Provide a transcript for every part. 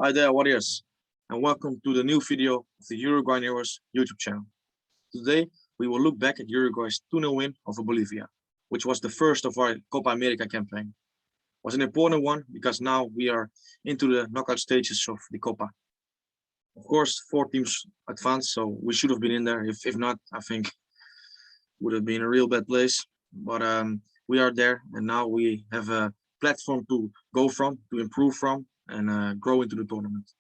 Hi there, warriors, and welcome to the new video of the Uruguay and YouTube channel. Today, we will look back at Uruguay's 2-0 win over Bolivia, which was the first of our Copa America campaign. It was an important one because now we are into the knockout stages of the Copa. Of course, 4 teams advanced, so we should have been in there. If not, I think would have been a real bad place. But we are there, and now we have a platform to go from, to improve from, and grow into the tournament.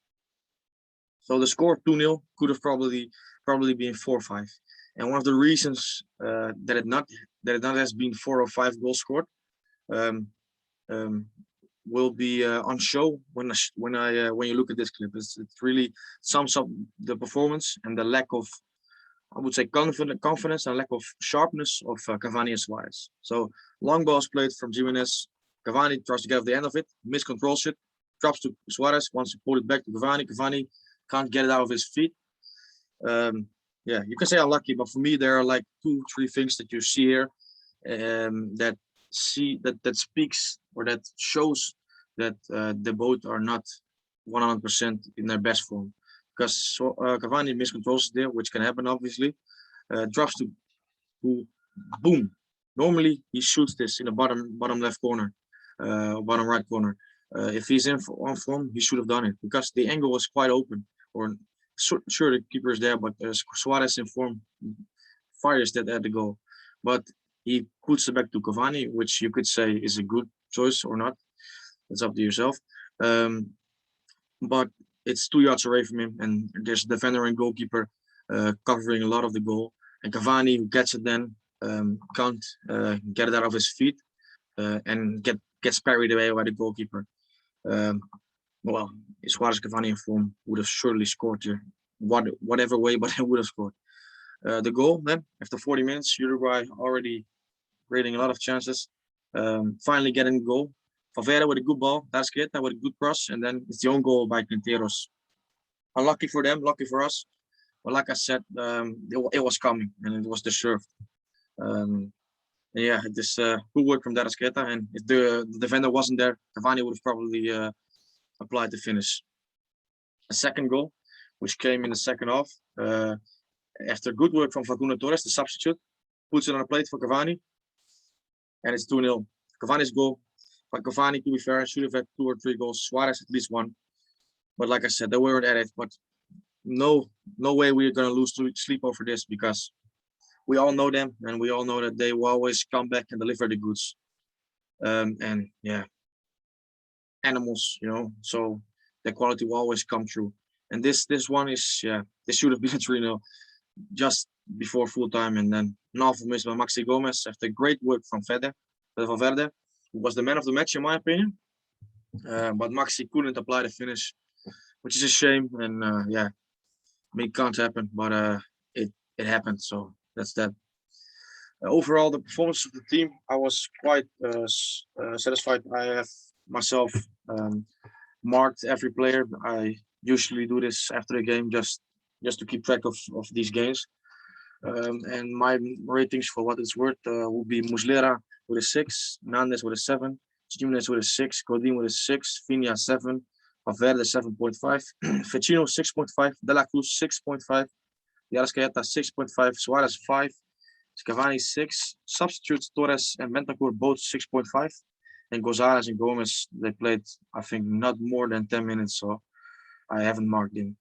So the score 2-0 could have probably been 4-5. And one of the reasons that it not has been 4 or 5 goals scored um, will be on show when you look at this clip. It really sums up the performance and the lack of, I would say, confidence and lack of sharpness of Cavani and Suarez. So long balls played from Jimenez. Cavani tries to get off the end of it, miscontrols it, drops to Suarez, wants to pull it back to Cavani. Cavani can't get it out of his feet. Yeah, you can say unlucky, but for me, there are like 2-3 things that you see here that speaks or that shows that the both are not 100% in their best form. Because Cavani miscontrols there, which can happen obviously. Drops to boom. Normally he shoots this in the bottom left corner, bottom right corner. If he's on form, he should have done it because the angle was quite open. Or sure, the keeper is there, but Suarez in form fires that at the goal. But he puts it back to Cavani, which you could say is a good choice or not. It's up to yourself. But it's 2 yards away from him, and there's a defender and goalkeeper covering a lot of the goal. And Cavani, who gets it then, can't get it out of his feet and gets parried away by the goalkeeper. Well, Suarez Cavani in form would have surely scored here, whatever way, but he would have scored. The goal then, after 40 minutes, Uruguay already creating a lot of chances. Finally getting the goal. Valverde with a good ball, that's good, with a good cross, and then it's the own goal by Quinteros. Unlucky for them, lucky for us. But like I said, it was coming and it was deserved. Yeah, this good work from Darasqueta, and if the defender wasn't there, Cavani would have probably applied the finish. A second goal, which came in the second half, after good work from Facundo Torres, the substitute, puts it on a plate for Cavani, and it's 2-0. Cavani's goal, but Cavani, to be fair, should have had 2 or 3 goals. Suarez at least 1, but like I said, they weren't at it. But no way we're gonna lose sleep over this because we all know them, and we all know that they will always come back and deliver the goods. And yeah, animals, so the quality will always come through. And this one is, yeah, this should have been 3-0 just before full time, and then an awful miss by Maxi Gomez after great work from Valverde, who was the man of the match in my opinion. But Maxi couldn't apply the finish, which is a shame. And yeah, I mean, it can't happen, but it happened. So that's that. Overall, the performance of the team, I was quite satisfied. I have myself marked every player. I usually do this after the game just to keep track of these games. And my ratings, for what it's worth, will be Muslera with a 6, Nandes with a 7, Jimenez with a 6, Godin with a 6, Viña 7, Valverde 7.5, Vecino 6.5, De La Cruz 6.5, Yarascaeta 6.5, Suarez 5, Cavani 6, substitutes Torres and Bentancur both 6.5, and Gonzalez and Gomez, they played, I think, not more than 10 minutes, so I haven't marked him.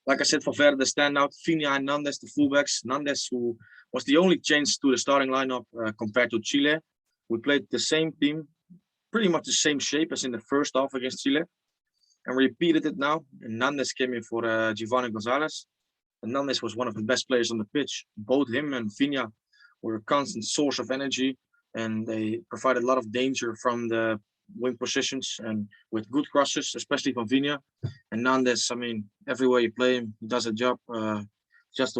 Like I said, Valverde, the standout, Viña and Nandes, the fullbacks. Nandes, who was the only change to the starting lineup compared to Chile. We played the same team, pretty much the same shape as in the first half against Chile, and repeated it now. And Nandes came in for Giovanni Gonzalez. And Nandes was one of the best players on the pitch. Both him and Viña were a constant source of energy, and they provided a lot of danger from the wing positions and with good crosses, especially from Viña. And Nandes, I mean, everywhere you play him, he does a job. Just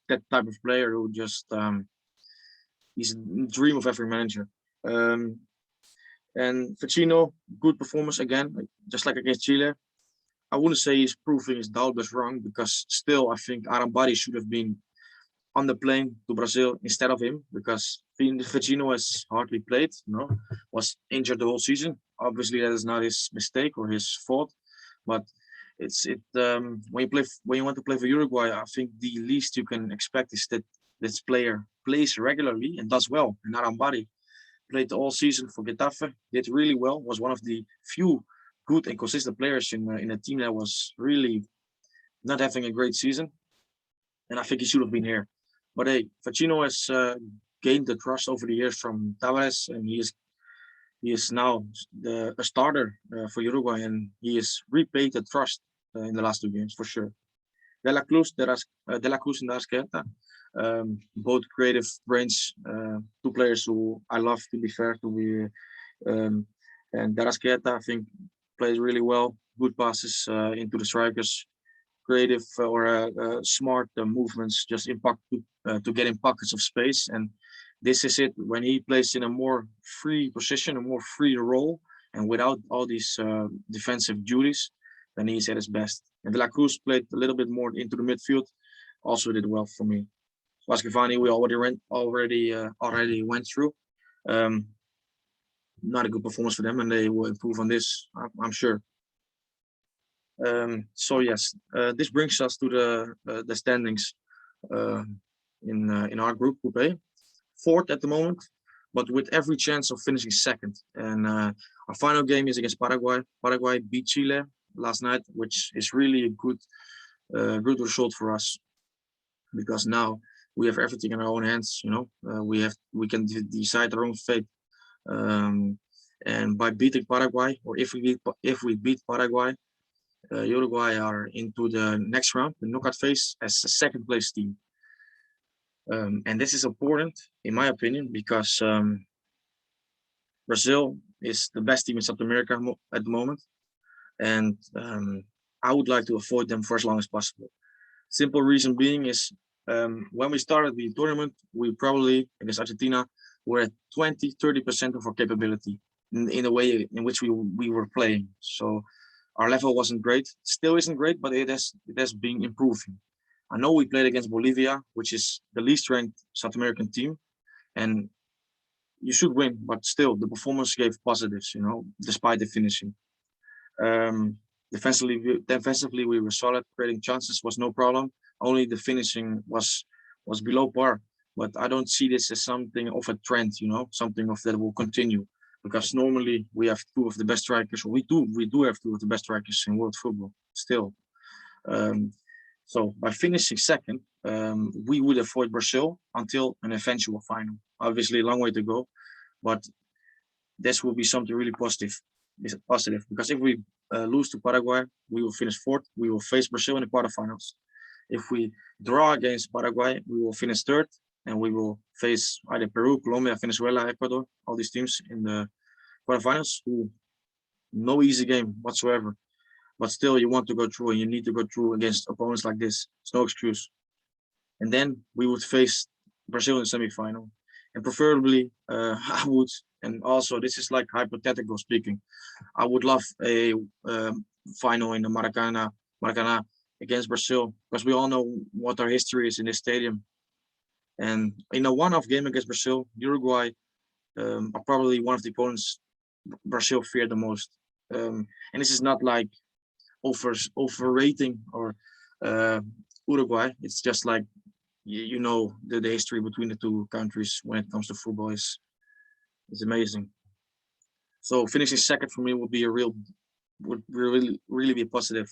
that type of player who just he's a dream of every manager. And Vecino, good performance again, just like against Chile. I wouldn't say he's proving his doubters wrong because still I think Arambari should have been on the plane to Brazil instead of him because Vecino has hardly played, was injured the whole season. Obviously, that is not his mistake or his fault, but when you want to play for Uruguay, I think the least you can expect is that this player plays regularly and does well. And Arambari played all season for Getafe, did really well, was one of the few good and consistent players in a team that was really not having a great season. And I think he should have been here. But hey, Facchino has gained the trust over the years from Tavares, and he is now a starter for Uruguay, and he has repaid the trust in the last 2 games for sure. De La Cruz and Arasqueta, both creative brains, two players who I love, to be fair, um, and Darasqueta, I think, plays really well. Good passes into the strikers, creative or smart movements, just impact to get in pockets of space. And this is it when he plays in a more free position, a more free role, and without all these defensive duties, then he's at his best. And De La Cruz played a little bit more into the midfield, also did well for me. Cavani, we already went through. Um, Not a good performance for them, and they will improve on this, I'm sure. So yes, this brings us to the standings uh, in our Group A, fourth at the moment, but with every chance of finishing second. And our final game is against Paraguay. Paraguay beat Chile last night, which is really a good result for us, because now we have everything in our own hands. We can decide our own fate. And by beating Paraguay, or if we beat Paraguay, Uruguay are into the next round, the knockout phase, as a second place team. And this is important, in my opinion, because Brazil is the best team in South America at the moment, and I would like to avoid them for as long as possible. Simple reason being is when we started the tournament, we probably, against Argentina, were at 20-30% of our capability in the way in which we were playing. So our level wasn't great, still isn't great, but it has been improving. I know we played against Bolivia, which is the least ranked South American team, and you should win, but still the performance gave positives, despite the finishing. Um, defensively, we were solid. Creating chances was no problem. Only the finishing was below par. But I don't see this as something of a trend, something of that will continue. Because normally we have two of the best strikers. We do have two of the best strikers in world football still. Um, so by finishing second, we would avoid Brazil until an eventual final. Obviously, a long way to go, but this will be something really positive. Because if we lose to Paraguay, we will finish fourth. We will face Brazil in the quarterfinals. If we draw against Paraguay, we will finish third, and we will face either Peru, Colombia, Venezuela, Ecuador, all these teams in the quarterfinals. No easy game whatsoever. But still, you want to go through, and you need to go through against opponents like this. It's no excuse. And then we would face Brazil in the semifinal, and preferably I would. And also, this is like hypothetical speaking. I would love a final in the Maracana against Brazil, because we all know what our history is in this stadium. And in a one-off game against Brazil, Uruguay are probably one of the opponents Brazil fear the most. And this is not like overrating or Uruguay. It's just like the history between the two countries when it comes to football is amazing. So finishing second for me would really be positive.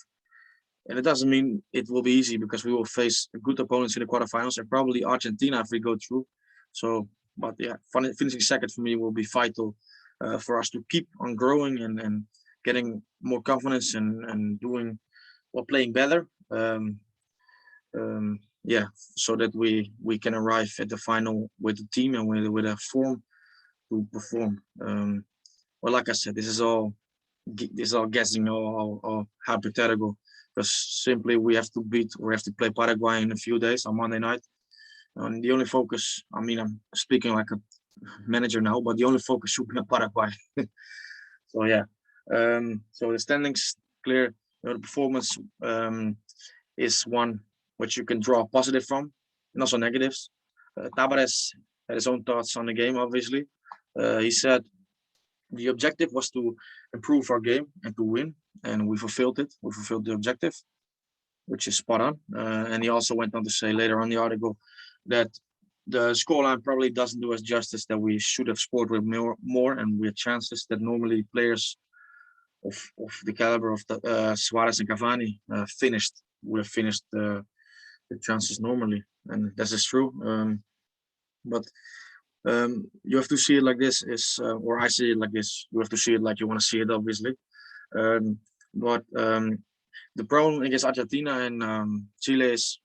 And it doesn't mean it will be easy, because we will face good opponents in the quarterfinals, and probably Argentina if we go through. So, but yeah, finishing second for me will be vital for us to keep on growing and getting more confidence and playing better. Yeah, so that we can arrive at the final with the team and with a form to perform. Well, like I said, this is all guessing or hypothetical, because simply we have to play Paraguay in a few days on Monday night. And the only focus, I'm speaking like a manager now, but the only focus should be on Paraguay. So yeah, so the standings clear. The performance is one which you can draw positive from, and also negatives. Tabares had his own thoughts on the game. Obviously, he said The objective was to improve our game and to win, and we fulfilled it. We fulfilled the objective, which is spot on. And he also went on to say later on the article that the scoreline probably doesn't do us justice, that we should have scored with more and we had chances that normally players of the caliber of Suarez and Cavani would have finished the chances normally. And this is true. But you have to see it like this, or I see it like this. You have to see it like you want to see it, obviously. But the problem against Argentina and Chile is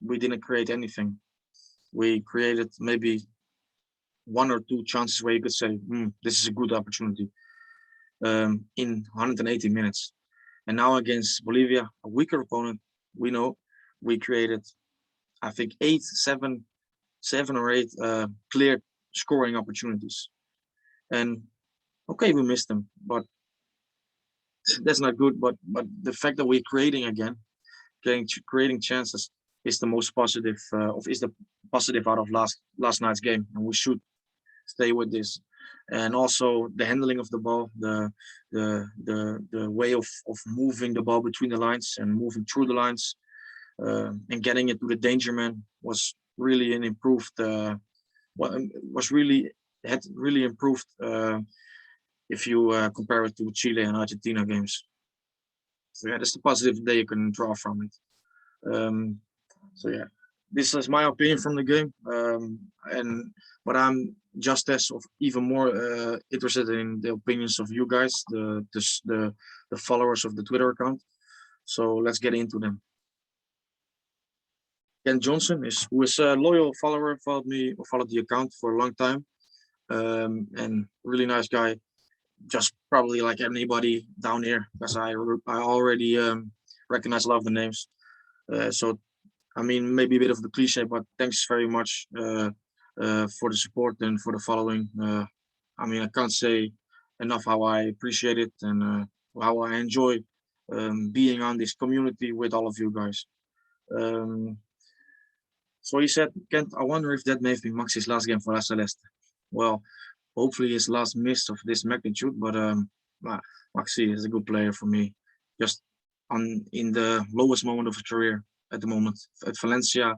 we didn't create anything. We created maybe one or two chances where you could say, this is a good opportunity in 180 minutes. And now against Bolivia, a weaker opponent, we know we created, I think, seven or eight clear scoring opportunities. And okay, we missed them, but that's not good. But the fact that we're creating again, creating chances is the most positive is the positive out of last night's game, and we should stay with this. And also the handling of the ball, the way of moving the ball between the lines and moving through the lines, and getting it to the danger man was really an improved. Had really improved if you compare it to Chile and Argentina games. So yeah, that's the positive that you can draw from it. So yeah, this is my opinion from the game, but I'm just as even more interested in the opinions of you guys, the followers of the Twitter account. So let's get into them. Ken Johnson who is a loyal follower, followed the account for a long time, and really nice guy. Just probably like anybody down here, because I already recognize a lot of the names. So I mean, maybe a bit of the cliche, but thanks very much for the support and for the following. I mean, I can't say enough how I appreciate it and how I enjoy being on this community with all of you guys. So he said, Kent, I wonder if that may have been Maxi's last game for La Celeste. Well, hopefully his last miss of this magnitude, but Maxi is a good player for me. Just in the lowest moment of his career at the moment at Valencia.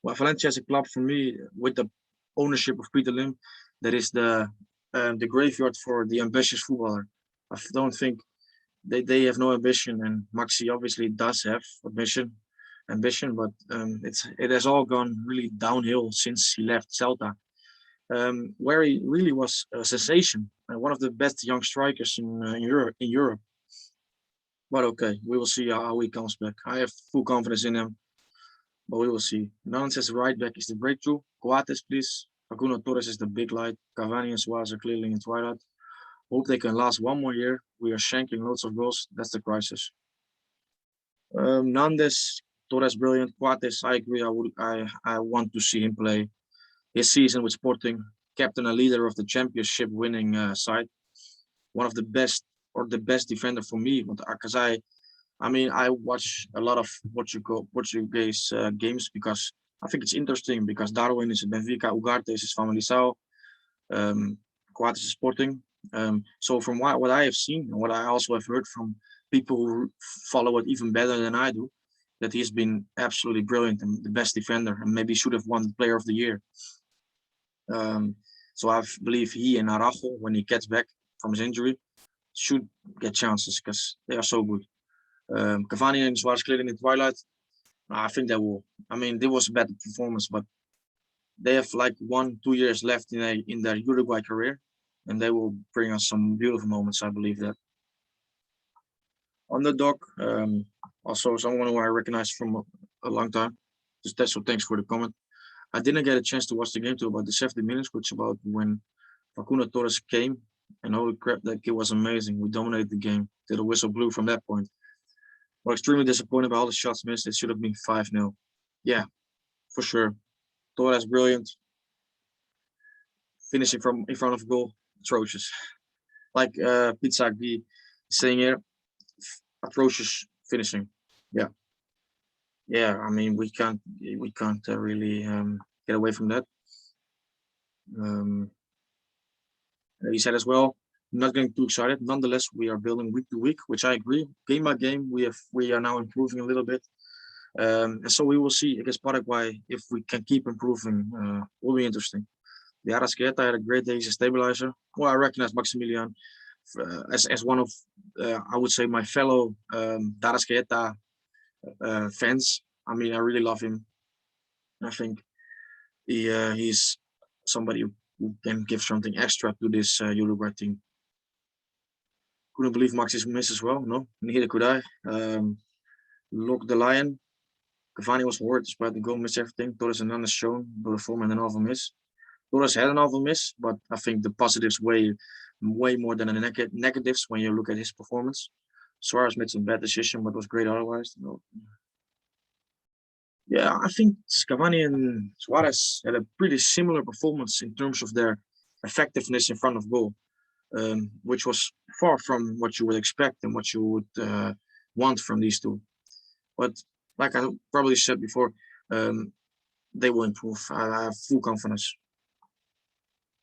Well, Valencia is a club for me with the ownership of Peter Lim that is the graveyard for the ambitious footballer. I don't think they have no ambition, and Maxi obviously does have ambition, but it has all gone really downhill since he left Celta, where he really was a sensation and one of the best young strikers in Europe. But okay, we will see how he comes back. I have full confidence in him, but we will see. Nan says right back is the breakthrough. Coates, please. Facundo Torres is the big light. Cavani and Suarez are clearly in twilight. Hope they can last one more year. We are shanking loads of goals. That's the crisis. Nandes, Torres, brilliant. Coates, I agree. I want to see him play his season with Sporting. Captain and leader of the championship winning side. One of the best, or the best defender for me, because I watch a lot of Portuguese games because I think it's interesting because Darwin is Benfica, Ugarte is Famalicão, Coates is Sporting. So from what I have seen and what I also have heard from people who follow it even better than I do, that he's been absolutely brilliant and the best defender and maybe should have won the Player of the Year. So I believe he and Araujo, when he gets back from his injury, should get chances because they are so good. Cavani and Suarez clearly in the twilight. I think they will. I mean, there was a better performance, but they have like 1-2 years left in their Uruguay career, and they will bring us some beautiful moments. I believe that. Underdog, also someone who I recognize from a long time. So thanks for the comment. I didn't get a chance to watch the game till about the 70 minutes, which about when Facundo Torres came, and holy crap, that kid was amazing. We dominated the game till the whistle blew from that point. We're extremely disappointed by all the shots missed. It should have been 5-0. Yeah, for sure. Torres brilliant. Finishing from in front of goal, atrocious. Like Pizza B saying here, atrocious finishing. Yeah. I mean, we can't really get away from that. He said as well, not getting too excited. Nonetheless, we are building week to week, which I agree. Game by game, we are now improving a little bit. And so we will see against Paraguay if we can keep improving. Will be interesting. The Arrascaeta had a great day. He's a stabilizer. Well, I recognize Maximilian as one of, I would say, my fellow Arrascaeta fans. I mean, I really love him. I think he's somebody who can give something extra to this Uruguay team. Couldn't believe Maxi's miss as well. No, neither could I. Look, the Lion. Cavani was horrid despite the goal, missed everything. Torres and Hernandez shown door the form and an awful miss. Torres had an awful miss, but I think the positives weigh way more than the negatives when you look at his performance. Suarez made some bad decision, but was great otherwise. No. Yeah, I think Cavani and Suarez had a pretty similar performance in terms of their effectiveness in front of goal, which was far from what you would expect and what you would want from these two. But like I probably said before, they will improve. I have full confidence.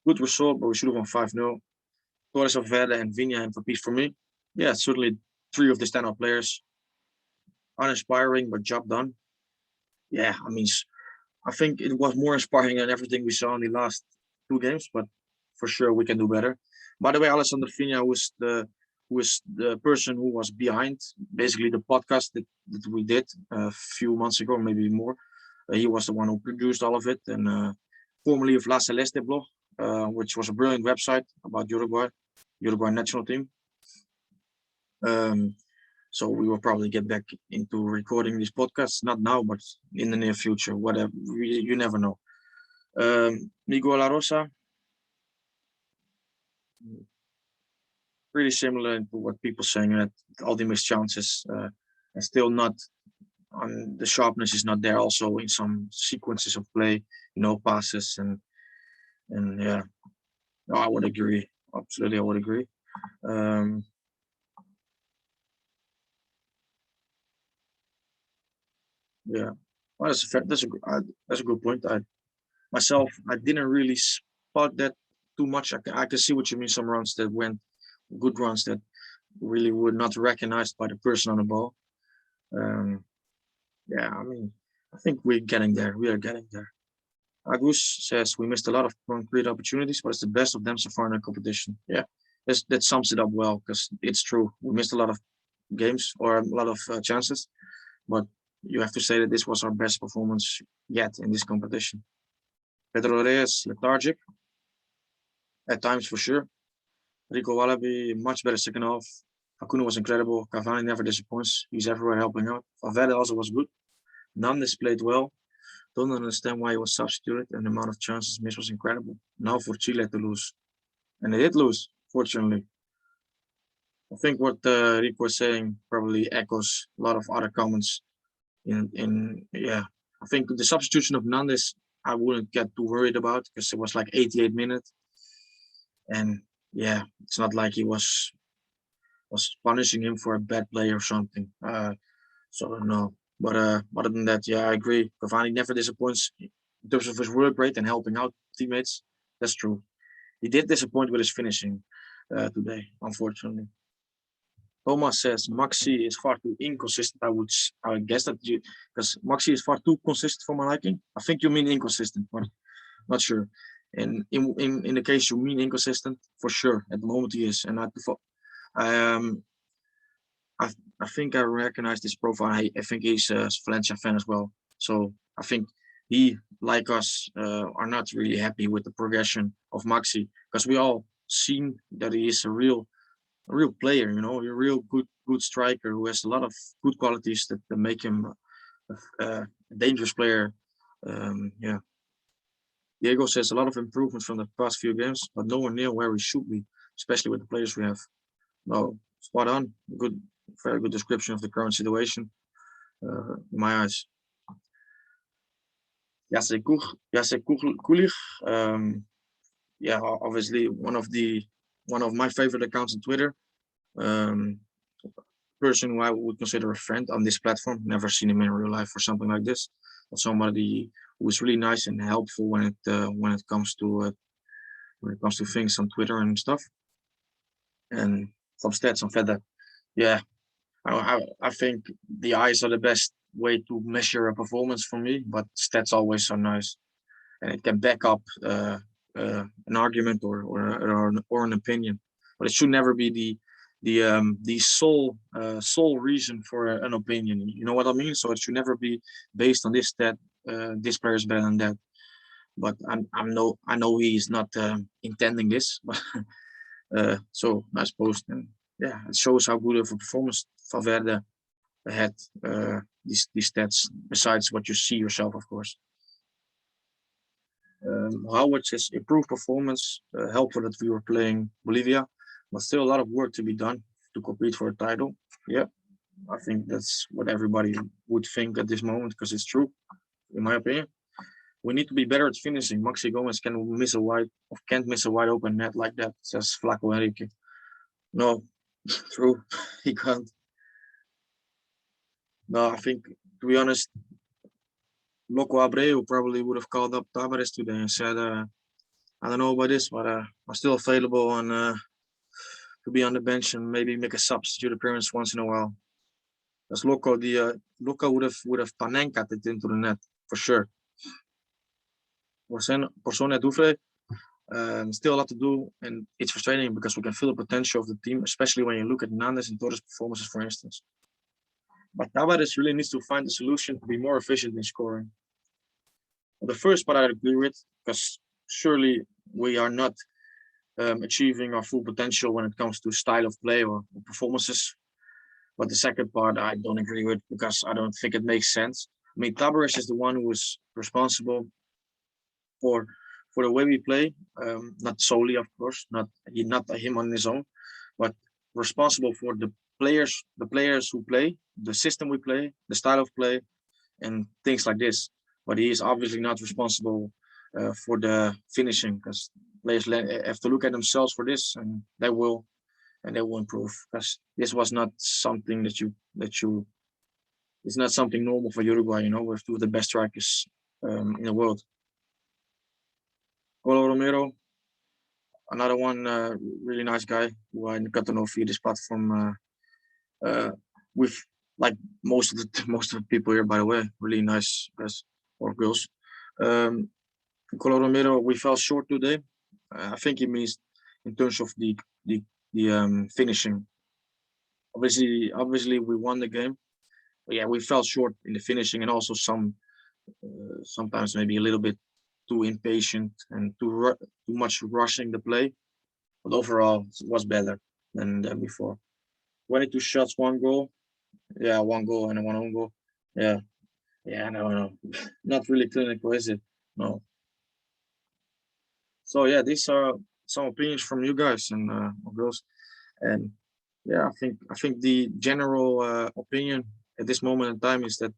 Good result, but we should have won 5-0. Torres of Verde and Vinha MVPs for me. Yeah, certainly three of the standout players. Uninspiring, but job done. Yeah, I mean, I think it was more inspiring than everything we saw in the last two games, but for sure we can do better. By the way, Alessandro Vinha was the person who was behind basically the podcast that we did a few months ago, maybe more. He was the one who produced all of it, and formerly of La Celeste blog, which was a brilliant website about Uruguay national team. So we will probably get back into recording these podcasts, not now, but in the near future, whatever, you never know. Miguel La Rosa, pretty similar to what people saying that all the missed chances and still not on the sharpness is not there also in some sequences of play, passes and yeah. No, I would agree. Absolutely, I would agree. Yeah, well, that's a good point. I didn't really spot that too much. I can see what you mean. Some runs that went good runs that really were not recognized by the person on the ball. Yeah, I mean, I think we're getting there. We are getting there. Agus says we missed a lot of concrete opportunities, but it's the best of them so far in the competition. Yeah, that sums it up well because it's true. We missed a lot of games or a lot of chances, but you have to say that this was our best performance yet in this competition. Pedro Reyes, lethargic at times for sure. Rico Wallaby, much better second half. Hakuna was incredible. Cavani never disappoints. He's everywhere helping out. Valverde also was good. Nandes played well. Don't understand why he was substituted, and the amount of chances missed was incredible. Now for Chile to lose. And they did lose, fortunately. I think what Rico was saying probably echoes a lot of other comments. Yeah, I think the substitution of Nandes, I wouldn't get too worried about because it was like 88 minutes. And yeah, it's not like he was punishing him for a bad play or something. So no. But other than that, yeah, I agree. Cavani never disappoints in terms of his work rate and helping out teammates. That's true. He did disappoint with his finishing today, unfortunately. Thomas says Maxi is far too inconsistent. I guess that because Maxi is far too consistent for my liking. I think you mean inconsistent, but not sure. And in the case you mean inconsistent, for sure. At the moment he is, and I think I recognize this profile. I think he's a Valencia fan as well. So I think he, like us, are not really happy with the progression of Maxi because we all seen that he is a real player. A real good striker who has a lot of good qualities that make him a dangerous player. Yeah. Diego says a lot of improvements from the past few games, but nowhere near where we should be, especially with the players we have. No, spot on. Very good description of the current situation. In my eyes. Jacek Kulich. Yeah, obviously one of my favorite accounts on Twitter. Person who I would consider a friend on this platform. Never seen him in real life or something like this. But somebody who is really nice and helpful when it comes to when it comes to things on Twitter and stuff, and some stats on that. Yeah, I think the eyes are the best way to measure a performance for me, but stats always are nice, and it can back up an argument or an opinion, but it should never be the sole reason for an opinion. You know what I mean? So it should never be based on this stat. This player is better than that. But I know he is not intending this. So I suppose, and yeah, it shows how good of a performance Valverde had. These stats, besides what you see yourself, of course. Howard says improved performance, helpful that we were playing Bolivia, but still a lot of work to be done to compete for a title. Yeah, I think that's what everybody would think at this moment, because it's true, in my opinion. We need to be better at finishing. Maxi Gomez can't miss a wide open net like that, says Flaco Enrique. No, true, he can't. No, I think, to be honest, Loco Abreu probably would have called up Tavares today and said, I don't know about this, but I'm still available to be on the bench and maybe make a substitute appearance once in a while. That's Loco. Loco would have panenkat it into the net for sure. Persone Dufre, still a lot to do, and it's frustrating because we can feel the potential of the team, especially when you look at Nandes and Torres' performances, for instance. But Tavares really needs to find a solution to be more efficient in scoring. Well, the first part I agree with, because surely we are not achieving our full potential when it comes to style of play or performances. But the second part I don't agree with, because I don't think it makes sense. I mean, Tavares is the one who is responsible for the way we play, not solely, of course, not him on his own, but responsible for the players who play, the system we play, the style of play, and things like this. But he is obviously not responsible for the finishing, because players have to look at themselves for this, and they will improve, because this was not something that you it's not something normal for Uruguay. You know, we have two of the best strikers in the world. Colo Romero, another one, really nice guy who I got to know via this platform. With like most of the people here, by the way, really nice guys or girls. Colo Romero, we fell short today. I think it means in terms of the finishing. Obviously, we won the game. But yeah, we fell short in the finishing, and also sometimes maybe a little bit too impatient and too much rushing the play. But overall, it was better than before. 22 shots, one goal. Yeah, one goal and one own goal. Yeah, yeah, no, not really clinical, is it? No. So yeah, these are some opinions from you guys and girls, and yeah, I think the general opinion at this moment in time is that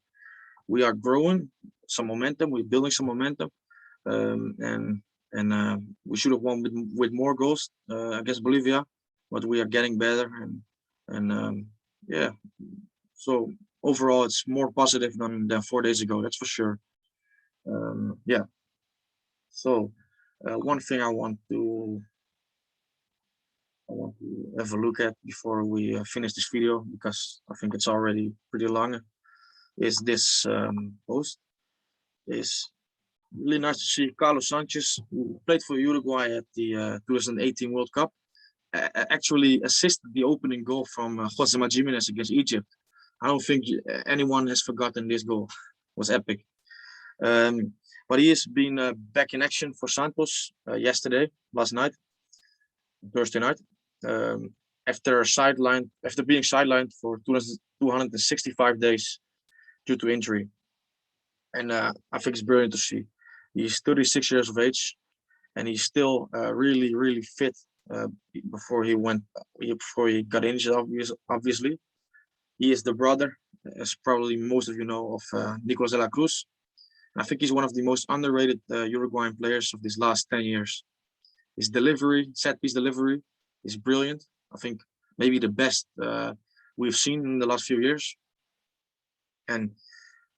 we are growing some momentum, we're building some momentum, and we should have won with more goals against Bolivia, but we are getting better, and yeah, so overall it's more positive than 4 days ago, that's for sure. Yeah. So one thing I want to have a look at before we finish this video, because I think it's already pretty long, is this post. Is really nice to see Carlos Sanchez, who played for Uruguay at the 2018 World Cup, actually assisted the opening goal from Jose Jimenez against Egypt. I don't think anyone has forgotten this goal. It was epic. But he has been back in action for Santos last night, Thursday night, after being sidelined for 265 days due to injury. And I think it's brilliant to see. He's 36 years of age, and he's still really, really fit. Before he got injured, obviously, he is the brother, as probably most of you know, of Nicolas de la Cruz. I think he's one of the most underrated Uruguayan players of these last 10 years. His delivery, set piece delivery, is brilliant. I think maybe the best we've seen in the last few years. And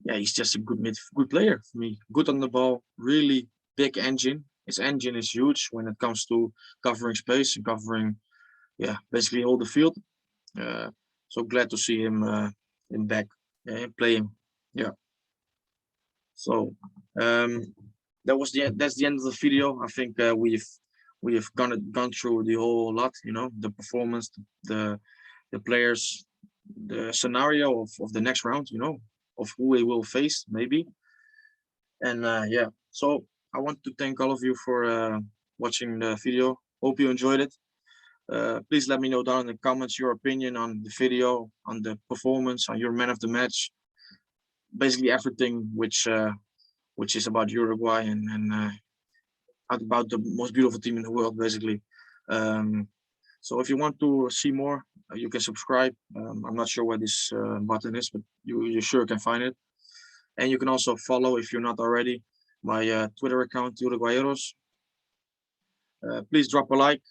yeah, he's just a good player for me. Good on the ball, really big engine his engine is huge when it comes to covering space and covering, yeah, basically all the field. So glad to see him back playing. Yeah. So that's the end of the video. I think we've gone through the whole lot. You know, the performance, the players, the scenario of the next round. You know, of who we will face maybe. And yeah, so I want to thank all of you for watching the video. Hope you enjoyed it. Please let me know down in the comments your opinion on the video, on the performance, on your man of the match, basically everything which is about Uruguay and about the most beautiful team in the world, basically. So if you want to see more, you can subscribe. I'm not sure where this button is, but you sure can find it. And you can also follow, if you're not already, my Twitter account, Uruguayeros. Please drop a like.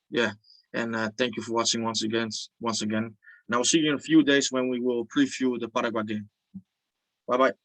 Yeah, and thank you for watching once again. And I will see you in a few days when we will preview the Paraguay game. Bye bye.